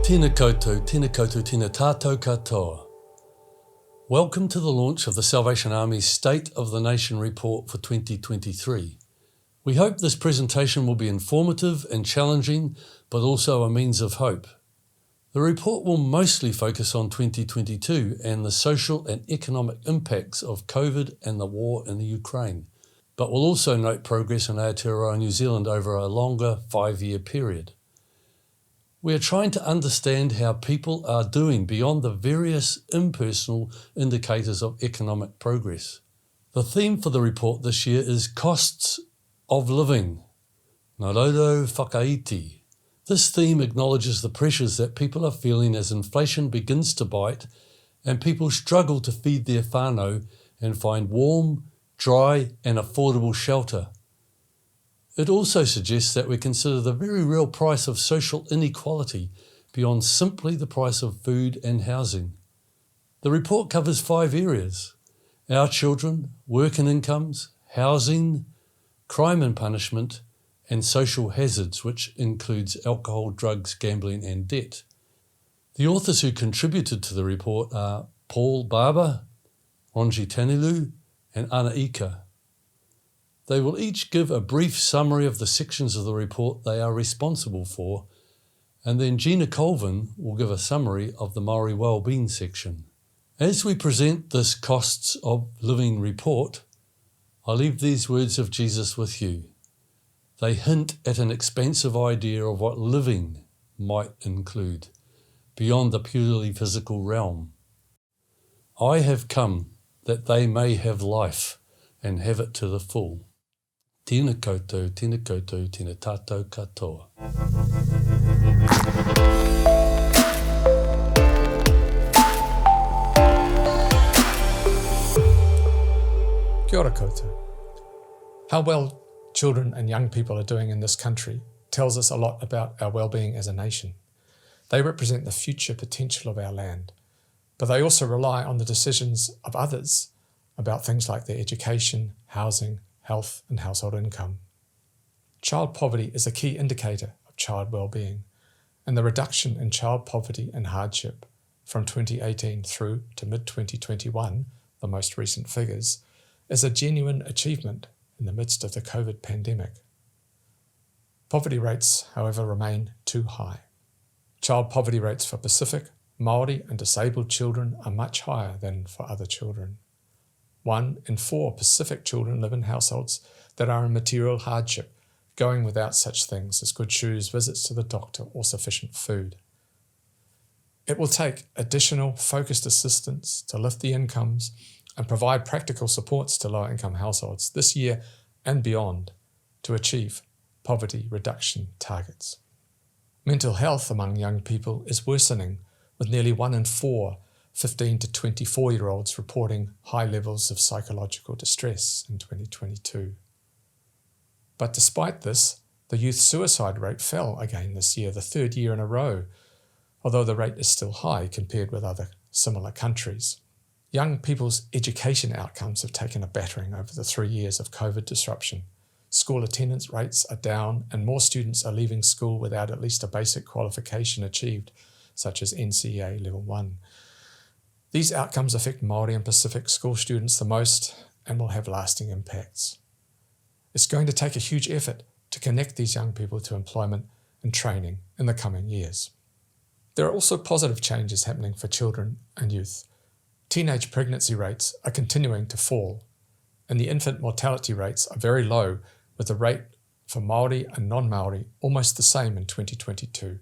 Tēnā koutou, tēnā koutou, tēnā tātou katoa. Welcome to the launch of the Salvation Army's State of the Nation report for 2023. We hope this presentation will be informative and challenging, but also a means of hope. The report will mostly focus on 2022 and the social and economic impacts of COVID and the war in the Ukraine, but will also note progress in Aotearoa New Zealand over a longer 5-year period. We are trying to understand how people are doing beyond the various impersonal indicators of economic progress. The theme for the report this year is costs of living. Ngā raurou whakaiti. This theme acknowledges the pressures that people are feeling as inflation begins to bite and people struggle to feed their whānau and find warm, dry and affordable shelter. It also suggests that we consider the very real price of social inequality beyond simply the price of food and housing. The report covers 5 areas: our children, work and incomes, housing, crime and punishment, and social hazards, which includes alcohol, drugs, gambling and debt. The authors who contributed to the report are Paul Barber, Ronji Tanilu and Ana Ika. They will each give a brief summary of the sections of the report they are responsible for, and then Gina Colvin will give a summary of the Māori Wellbeing section. As we present this Costs of Living report, I leave these words of Jesus with you. They hint at an expansive idea of what living might include, beyond the purely physical realm. I have come that they may have life and have it to the full. Tēnā koutou, tēnā tātou katoa. Kia ora koutou. How well children and young people are doing in this country tells us a lot about our well-being as a nation. They represent the future potential of our land, but they also rely on the decisions of others about things like their education, housing, health and household income. Child poverty is a key indicator of child well-being, and the reduction in child poverty and hardship from 2018 through to mid-2021, the most recent figures, is a genuine achievement in the midst of the COVID pandemic. Poverty rates, however, remain too high. Child poverty rates for Pacific, Māori and disabled children are much higher than for other children. 1 in 4 Pacific children live in households that are in material hardship, going without such things as good shoes, visits to the doctor or sufficient food. It will take additional focused assistance to lift the incomes and provide practical supports to lower income households this year and beyond to achieve poverty reduction targets. Mental health among young people is worsening, with nearly 1 in 4 15 to 24-year-olds reporting high levels of psychological distress in 2022. But despite this, the youth suicide rate fell again this year, the 3rd year in a row, although the rate is still high compared with other similar countries. Young people's education outcomes have taken a battering over the 3 years of COVID disruption. School attendance rates are down and more students are leaving school without at least a basic qualification achieved, such as NCEA Level 1. These outcomes affect Māori and Pacific school students the most and will have lasting impacts. It's going to take a huge effort to connect these young people to employment and training in the coming years. There are also positive changes happening for children and youth. Teenage pregnancy rates are continuing to fall, and the infant mortality rates are very low, with the rate for Māori and non-Māori almost the same in 2022.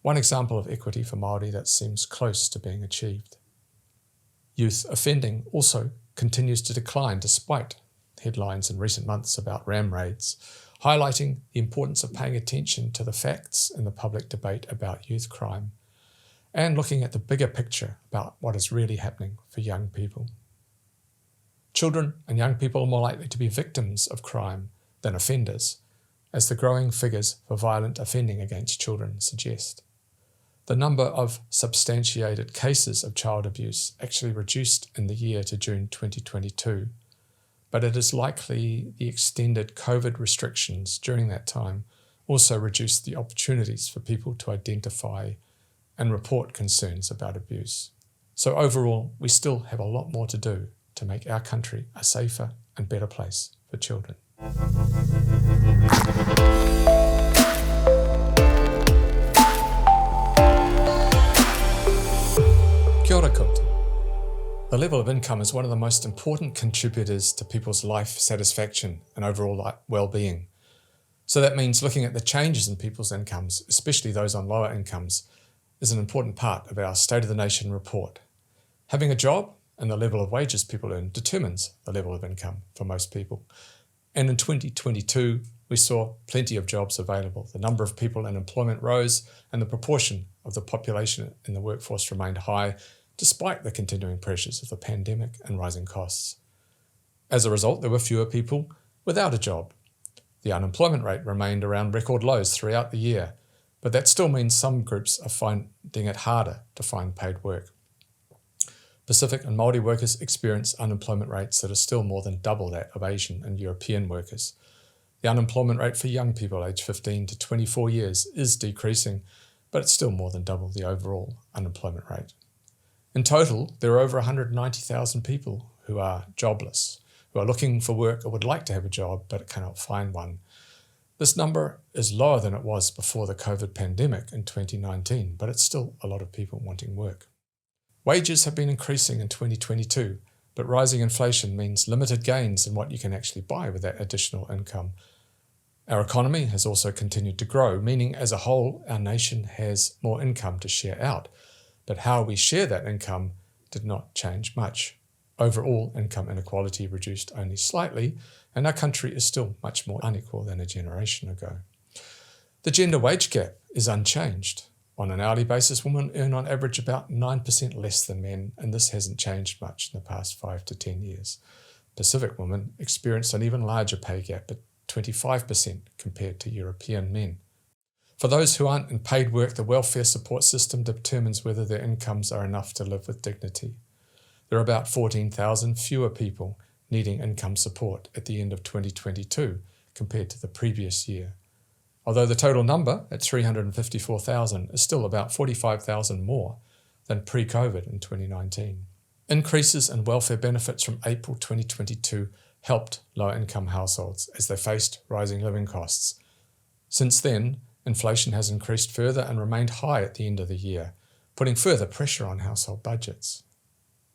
One example of equity for Māori that seems close to being achieved. Youth offending also continues to decline despite headlines in recent months about ram raids, highlighting the importance of paying attention to the facts in the public debate about youth crime and looking at the bigger picture about what is really happening for young people. Children and young people are more likely to be victims of crime than offenders, as the growing figures for violent offending against children suggest. The number of substantiated cases of child abuse actually reduced in the year to June 2022, but it is likely the extended COVID restrictions during that time also reduced the opportunities for people to identify and report concerns about abuse. So overall, we still have a lot more to do to make our country a safer and better place for children. Kia ora koutou. The level of income is one of the most important contributors to people's life satisfaction and overall well-being. So that means looking at the changes in people's incomes, especially those on lower incomes, is an important part of our State of the Nation report. Having a job and the level of wages people earn determines the level of income for most people. And in 2022, we saw plenty of jobs available. The number of people in employment rose and the proportion of the population in the workforce remained high, despite the continuing pressures of the pandemic and rising costs. As a result, there were fewer people without a job. The unemployment rate remained around record lows throughout the year, but that still means some groups are finding it harder to find paid work. Pacific and Māori workers experience unemployment rates that are still more than double that of Asian and European workers. The unemployment rate for young people aged 15 to 24 years is decreasing, but it's still more than double the overall unemployment rate. In total, there are over 190,000 people who are jobless, who are looking for work or would like to have a job but cannot find one. This number is lower than it was before the COVID pandemic in 2019, but it's still a lot of people wanting work. Wages have been increasing in 2022, but rising inflation means limited gains in what you can actually buy with that additional income. Our economy has also continued to grow, meaning as a whole, our nation has more income to share out. But how we share that income did not change much. Overall, income inequality reduced only slightly, and our country is still much more unequal than a generation ago. The gender wage gap is unchanged. On an hourly basis, women earn on average about 9% less than men, and this hasn't changed much in the past 5 to 10 years. Pacific women experienced an even larger pay gap at 25% compared to European men. For those who aren't in paid work, the welfare support system determines whether their incomes are enough to live with dignity. There are about 14,000 fewer people needing income support at the end of 2022 compared to the previous year. Although the total number at 354,000 is still about 45,000 more than pre-COVID in 2019. Increases in welfare benefits from April 2022 helped lower-income households as they faced rising living costs. Since then, inflation has increased further and remained high at the end of the year, putting further pressure on household budgets.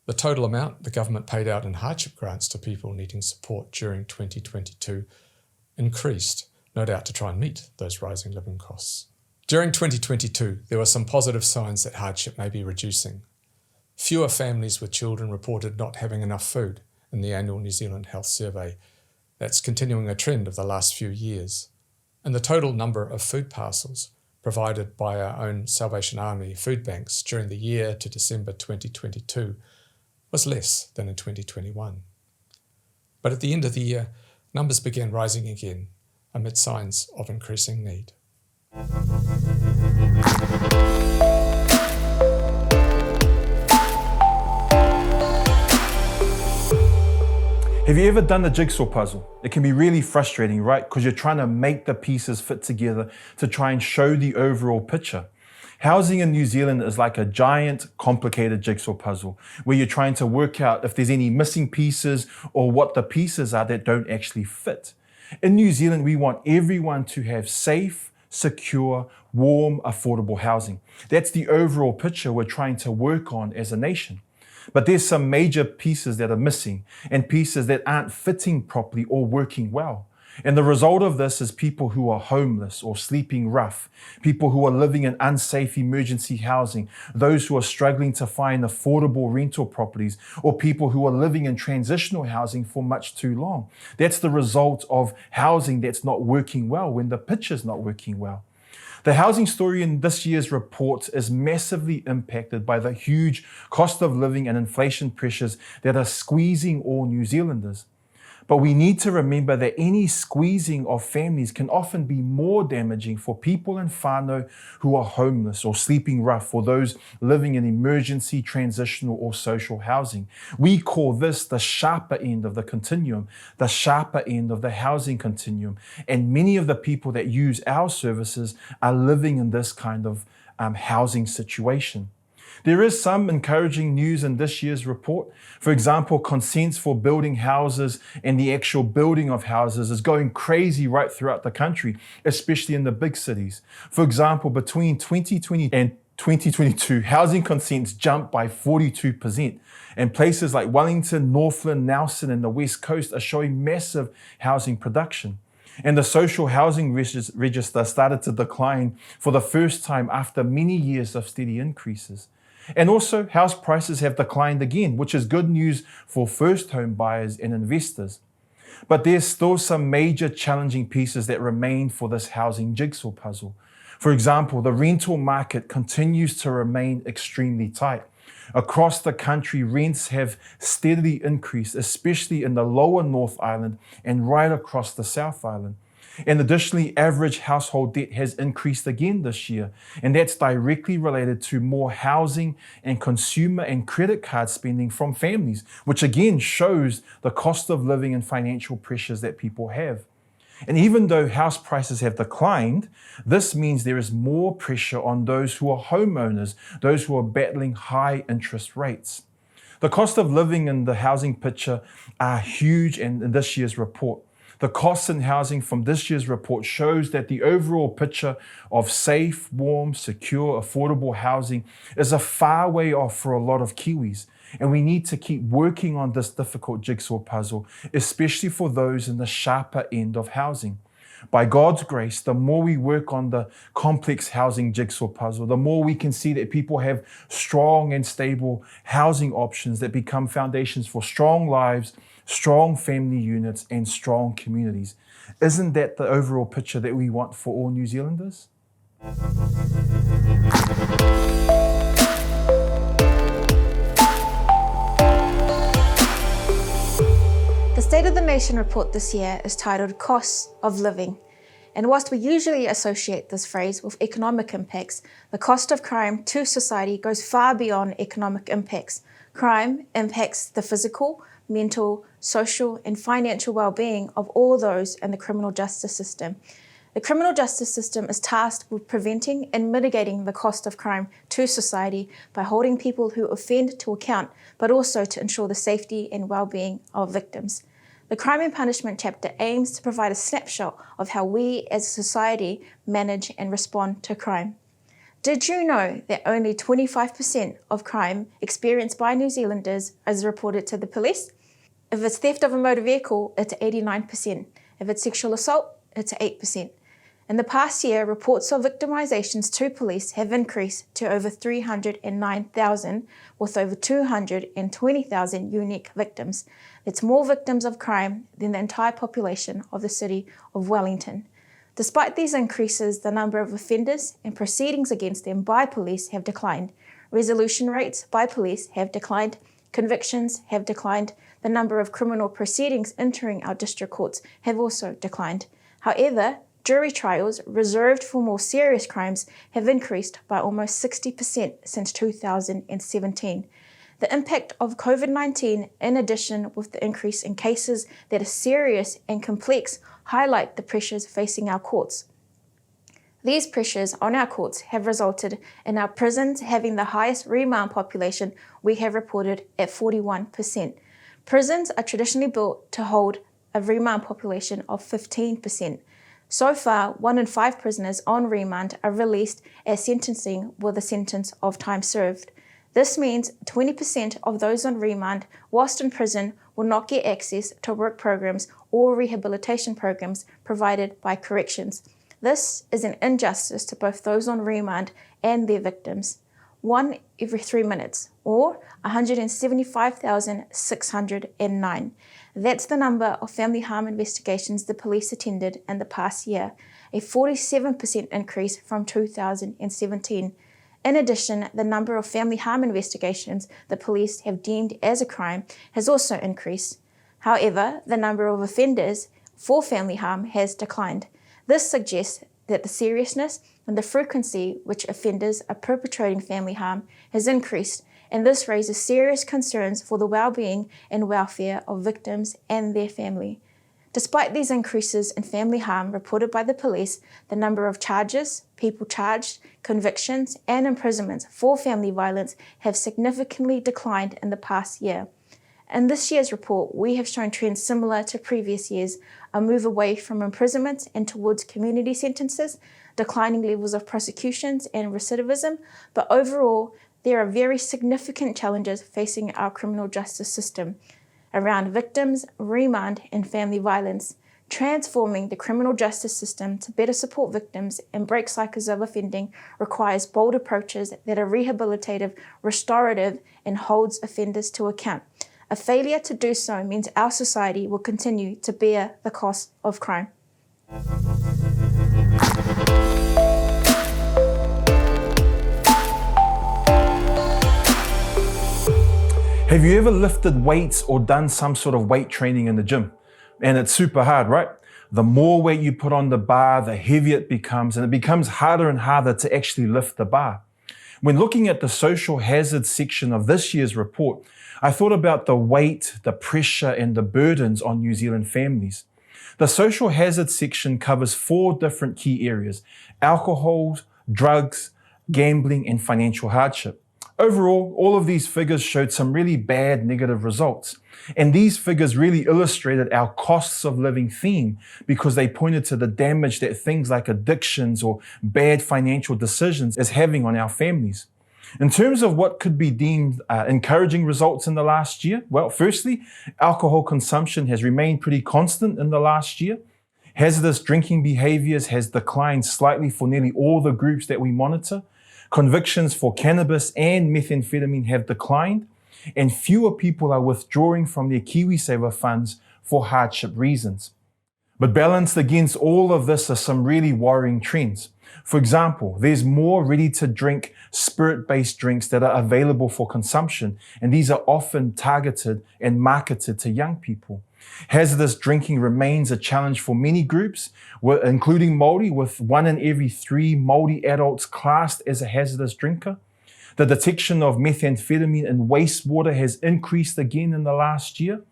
The total amount the government paid out in hardship grants to people needing support during 2022 increased, no doubt to try and meet those rising living costs. During 2022, there were some positive signs that hardship may be reducing. Fewer families with children reported not having enough food in the annual New Zealand Health Survey. That's continuing a trend of the last few years. And the total number of food parcels provided by our own Salvation Army food banks during the year to December 2022 was less than in 2021. But at the end of the year, numbers began rising again amid signs of increasing need. Have you ever done the jigsaw puzzle? It can be really frustrating, right? Because you're trying to make the pieces fit together to try and show the overall picture. Housing in New Zealand is like a giant, complicated jigsaw puzzle where you're trying to work out if there's any missing pieces or what the pieces are that don't actually fit. In New Zealand, we want everyone to have safe, secure, warm, affordable housing. That's the overall picture we're trying to work on as a nation. But there's some major pieces that are missing and pieces that aren't fitting properly or working well. And the result of this is people who are homeless or sleeping rough, people who are living in unsafe emergency housing, those who are struggling to find affordable rental properties, or people who are living in transitional housing for much too long. That's the result of housing that's not working well when the picture's not working well. The housing story in this year's report is massively impacted by the huge cost of living and inflation pressures that are squeezing all New Zealanders. But we need to remember that any squeezing of families can often be more damaging for people in whānau who are homeless or sleeping rough, or those living in emergency, transitional or social housing. We call this the sharper end of the continuum, the sharper end of the housing continuum. And many of the people that use our services are living in this kind of housing situation. There is some encouraging news in this year's report. For example, consents for building houses and the actual building of houses is going crazy right throughout the country, especially in the big cities. For example, between 2020 and 2022, housing consents jumped by 42%. And places like Wellington, Northland, Nelson, and the West Coast are showing massive housing production. And the social housing register started to decline for the first time after many years of steady increases. And also, house prices have declined again, which is good news for first home buyers and investors. But there's still some major challenging pieces that remain for this housing jigsaw puzzle. For example, the rental market continues to remain extremely tight. Across the country, rents have steadily increased, especially in the lower North Island and right across the South Island. And additionally, average household debt has increased again this year, and that's directly related to more housing and consumer and credit card spending from families, which again shows the cost of living and financial pressures that people have. And even though house prices have declined, this means there is more pressure on those who are homeowners, those who are battling high interest rates. The cost of living in the housing picture are huge in this year's report. The costs in housing from this year's report shows that the overall picture of safe, warm, secure, affordable housing is a far way off for a lot of Kiwis. And we need to keep working on this difficult jigsaw puzzle, especially for those in the sharper end of housing. By God's grace, the more we work on the complex housing jigsaw puzzle, the more we can see that people have strong and stable housing options that become foundations for strong lives, strong family units, and strong communities. Isn't that the overall picture that we want for all New Zealanders? The State of the Nation report this year is titled Costs of Living. And whilst we usually associate this phrase with economic impacts, the cost of crime to society goes far beyond economic impacts. Crime impacts the physical, mental, social, and financial well-being of all those in the criminal justice system. The criminal justice system is tasked with preventing and mitigating the cost of crime to society by holding people who offend to account, but also to ensure the safety and well-being of victims. The Crime and Punishment chapter aims to provide a snapshot of how we as a society manage and respond to crime. Did you know that only 25% of crime experienced by New Zealanders is reported to the police? If it's theft of a motor vehicle, it's 89%. If it's sexual assault, it's 8%. In the past year, reports of victimisations to police have increased to over 309,000, with over 220,000 unique victims. That's more victims of crime than the entire population of the city of Wellington. Despite these increases, the number of offenders and proceedings against them by police have declined. Resolution rates by police have declined. Convictions have declined. The number of criminal proceedings entering our district courts have also declined. However, jury trials reserved for more serious crimes have increased by almost 60% since 2017. The impact of COVID-19, in addition with the increase in cases that are serious and complex, highlight the pressures facing our courts. These pressures on our courts have resulted in our prisons having the highest remand population we have reported at 41%. Prisons are traditionally built to hold a remand population of 15%. So far, 1 in 5 prisoners on remand are released as sentencing with a sentence of time served. This means 20% of those on remand whilst in prison will not get access to work programs or rehabilitation programs provided by corrections. This is an injustice to both those on remand and their victims. 1 every 3 minutes, or 175,609. That's the number of family harm investigations the police attended in the past year, a 47% increase from 2017. In addition, the number of family harm investigations the police have deemed as a crime has also increased. However, the number of offenders for family harm has declined. This suggests that the seriousness and the frequency which offenders are perpetrating family harm has increased, and this raises serious concerns for the well-being and welfare of victims and their family. Despite these increases in family harm reported by the police, the number of charges, people charged, convictions, and imprisonments for family violence have significantly declined in the past year. In this year's report, we have shown trends similar to previous years, a move away from imprisonment and towards community sentences, declining levels of prosecutions and recidivism, but overall, there are very significant challenges facing our criminal justice system around victims, remand, and family violence. Transforming the criminal justice system to better support victims and break cycles of offending requires bold approaches that are rehabilitative, restorative, and holds offenders to account. A failure to do so means our society will continue to bear the cost of crime. Have you ever lifted weights or done some sort of weight training in the gym? And it's super hard, right? The more weight you put on the bar, the heavier it becomes, and it becomes harder and harder to actually lift the bar. When looking at the social hazards section of this year's report, I thought about the weight, the pressure, and the burdens on New Zealand families. The social hazards section covers 4 different key areas: alcohol, drugs, gambling, and financial hardship. Overall, all of these figures showed some really bad negative results. And these figures really illustrated our costs of living theme because they pointed to the damage that things like addictions or bad financial decisions is having on our families. In terms of what could be deemed encouraging results in the last year, well, firstly, alcohol consumption has remained pretty constant in the last year. Hazardous drinking behaviors has declined slightly for nearly all the groups that we monitor. Convictions for cannabis and methamphetamine have declined, and fewer people are withdrawing from their KiwiSaver funds for hardship reasons. But balanced against all of this are some really worrying trends. For example, there's more ready-to-drink spirit-based drinks that are available for consumption, and these are often targeted and marketed to young people. Hazardous drinking remains a challenge for many groups, including Māori, with 1 in every 3 Māori adults classed as a hazardous drinker. The detection of methamphetamine in wastewater has increased again in the last year.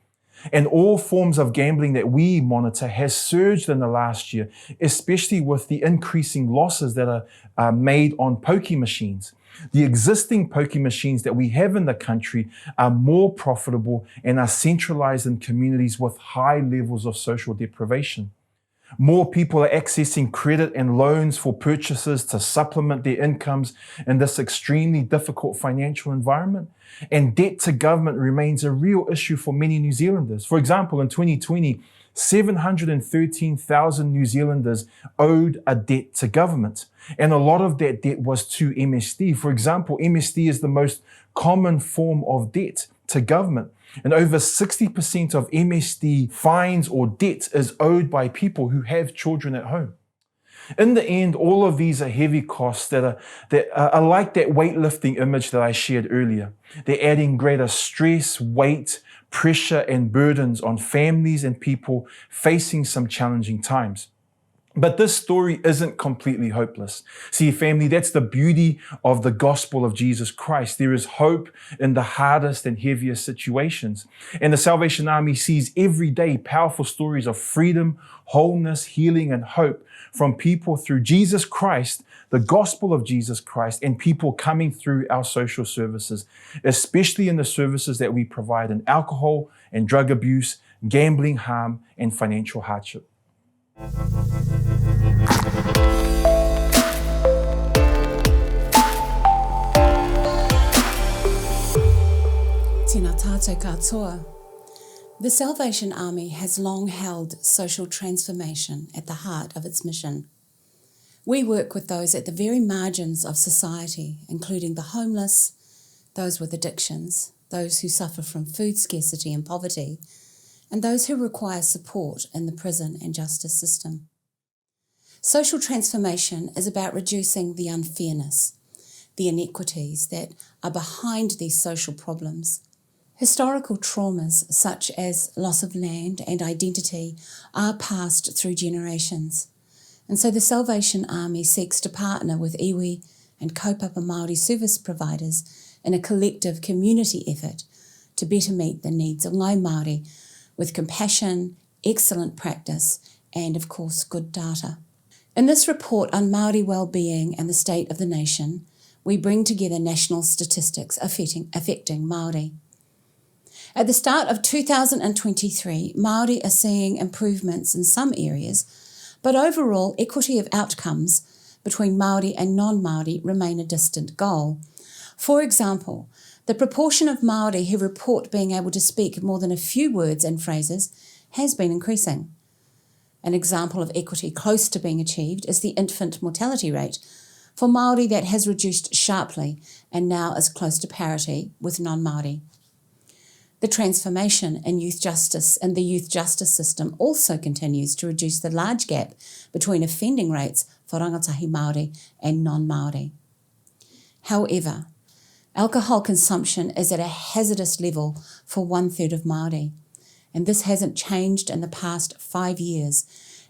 And all forms of gambling that we monitor has surged in the last year, especially with the increasing losses that are made on pokie machines. The existing pokie machines that we have in the country are more profitable and are centralized in communities with high levels of social deprivation. More people are accessing credit and loans for purchases to supplement their incomes in this extremely difficult financial environment. And debt to government remains a real issue for many New Zealanders. For example, in 2020, 713,000 New Zealanders owed a debt to government. And a lot of that debt was to MSD. For example, MSD is the most common form of debt to government. And over 60% of MSD fines or debt is owed by people who have children at home. In the end, all of these are heavy costs that are like that weightlifting image that I shared earlier. They're adding greater stress, weight, pressure, and burdens on families and people facing some challenging times. But this story isn't completely hopeless. See, family, that's the beauty of the gospel of Jesus Christ. There is hope in the hardest and heaviest situations. And the Salvation Army sees every day powerful stories of freedom, wholeness, healing, and hope from people through Jesus Christ, the gospel of Jesus Christ, and people coming through our social services, especially in the services that we provide in alcohol and drug abuse, gambling harm, and financial hardship. Tēnā tātou katoa. The Salvation Army has long held social transformation at the heart of its mission. We work with those at the very margins of society, including the homeless, those with addictions, those who suffer from food scarcity and poverty, and those who require support in the prison and justice system. Social transformation is about reducing the unfairness, the inequities that are behind these social problems. Historical traumas such as loss of land and identity are passed through generations. And so the Salvation Army seeks to partner with iwi and kaupapa Māori service providers in a collective community effort to better meet the needs of ngai Māori with compassion, excellent practice, and of course good data. In this report on Māori wellbeing and the state of the nation, we bring together national statistics affecting Māori. At the start of 2023, Māori are seeing improvements in some areas, but overall equity of outcomes between Māori and non-Māori remain a distant goal. For example, the proportion of Māori who report being able to speak more than a few words and phrases has been increasing. An example of equity close to being achieved is the infant mortality rate for Māori that has reduced sharply and now is close to parity with non-Māori. The transformation in the youth justice system also continues to reduce the large gap between offending rates for rangatahi Māori and non-Māori. However, alcohol consumption is at a hazardous level for 1/3 of Māori, and this hasn't changed in the past 5 years,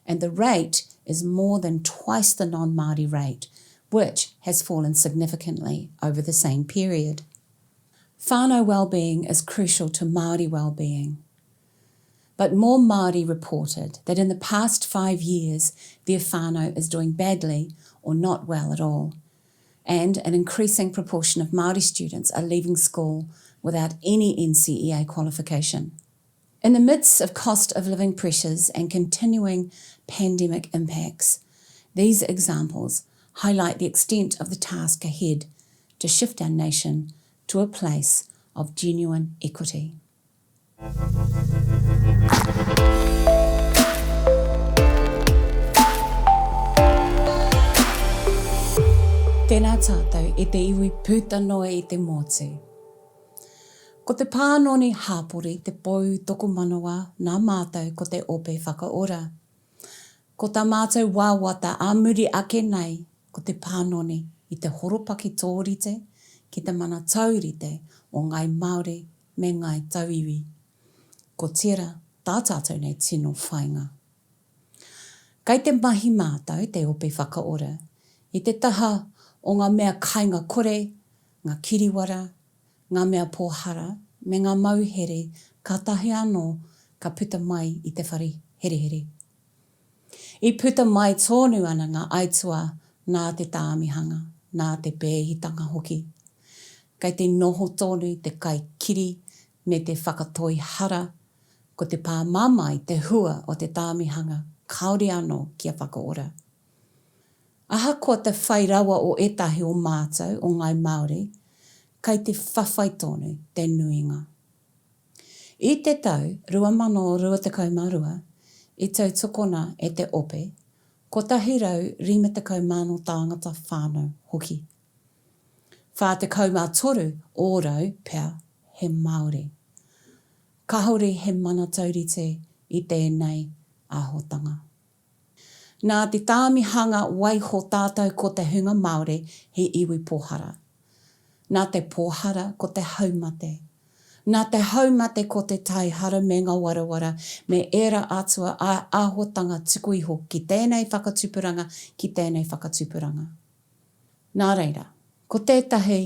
and the rate is more than twice the non-Māori rate, which has fallen significantly over the same period. Whānau wellbeing is crucial to Māori wellbeing, but more Māori reported that in the past 5 years their whānau is doing badly or not well at all, and an increasing proportion of Māori students are leaving school without any NCEA qualification. In the midst of cost of living pressures and continuing pandemic impacts, these examples highlight the extent of the task ahead to shift our nation to a place of genuine equity. Tēnā tātou e te iwi pūta noa i te motu. Ko te pānoni hāpori te pou toko manawa nā mātou ko te ope whakaora. Ko tā mātou wāwata āmuri ake nei ko te pānoni i te horopaki tōrite ki te mana taurite o ngai Māori me ngai tauiwi. Ko tira tā tātou nei tino whainga. Kei te mahi mātou te ope whakaora i te taha o ngā mea kainga kore, ngā kiriwara, ngā mea pōhara, me ngā mauhere, ka tahi anō, ka puta mai i te whare here. I puta mai tōnu ana ngā aitua nā te tāmihanga, nā te pēhitanga hoki. Kei te noho tōnu te kai kiri me te whakatoi hara, ko te pā mamai te hua o te tāmihanga, kaore anō kia whakaora. Ahakoa te whai rawa o etahi o mātou o ngai Māori, kei te whawhai tonu te nuinga. I te tau 2022, i tau tukona e te ope, ko tahi rau 50 tāngata whānau hoki. Whā te kaumātoru o rau pia he Māori. Kahauri he mana taurite i tēnei āhotanga. Nā te tāmihanga waiho tātou ko te hunga Māori he iwi pōhara. Nā te pōhara ko te haumate. Nā te haumate ko te taihara me ngā warawara me era atua a āhotanga tuku iho ki tēnei whakatupuranga ki tēnei whakatupuranga. Nā reira, ko tētahi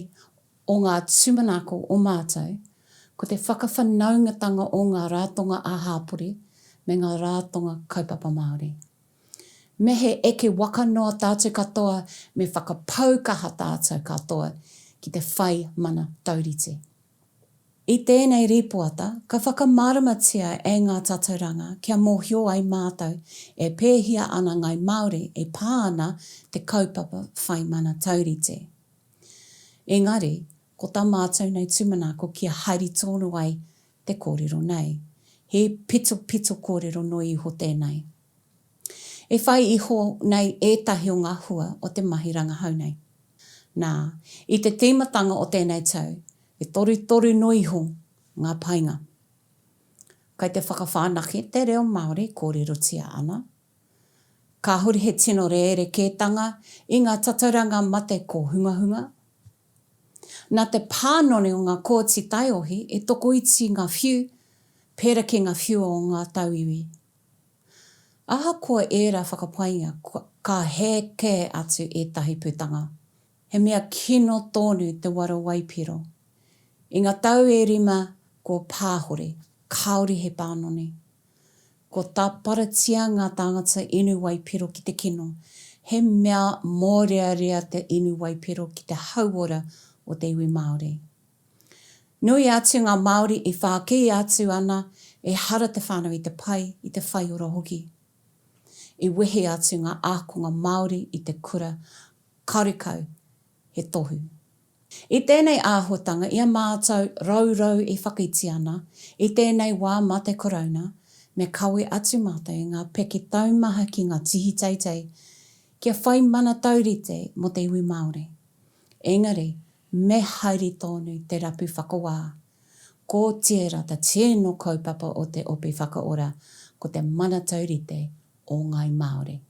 o ngā tumanako o mātou, ko te whakawhanaungatanga o ngā rātonga āhāpori me ngā rātonga kaupapa Māori. Me he eke waka noa tātou katoa me whakapaukaha tātou katoa ki te whai mana taurite. I tēnei ripoata, ka whakamaramatia e ngā tatauranga kia mōhio ai mātou e pēhia ana ngai Māori e pāna te kaupapa whai mana taurite. Engari, ko tā mātou nei tumanako kia haere tōnu ai te kōrero nei. He pito kōrero noi iho tēnei. E whai iho nei ētahi o ngā hua o te mahi rangahau nei. Nā, i te tīmatanga o tēnei tau, e toru no iho ngā painga. Kei te whakawhānaki te reo Māori kōrero tia ana. Ka huri he tino reere kētanga i ngā tatauranga mate ko hungahunga. Nā te pānoni o ngā kōti taiohi e toko iti ngā whiu, pēra ki ngā whiu o ngā tauiwi. Aha koa era whakapainga ka heke atu etahi putanga. He mea kino tōnu te wara waipiro. I ngā tau e rima ko pāhore, kaori he pānoni. Ko tā paratia ngā tāngata inu waipiro ki te kino, he mea mōrearea te inu waipiro ki te hauora o te iwi Māori. Nui atu ngā Māori I whāki atu ana e hara te whānau I te pai I te whai ora hoki. I wehe atu ngā ākonga Māori I te kura karekau he tohu. I tēnei āhuatanga, ia mātou raurau I whakaiti ana, I tēnei wā mā te korona, me kawe atu mātou I ngā peke taumaha ki ngā tihi teitei, kia whai mana taurite mo te iwi Māori. Engari, me haere tonu te rapu whakawā. Ko tērā ta tēno kaupapa o te opi whakaora, ko te mana taurite o ngai Māori.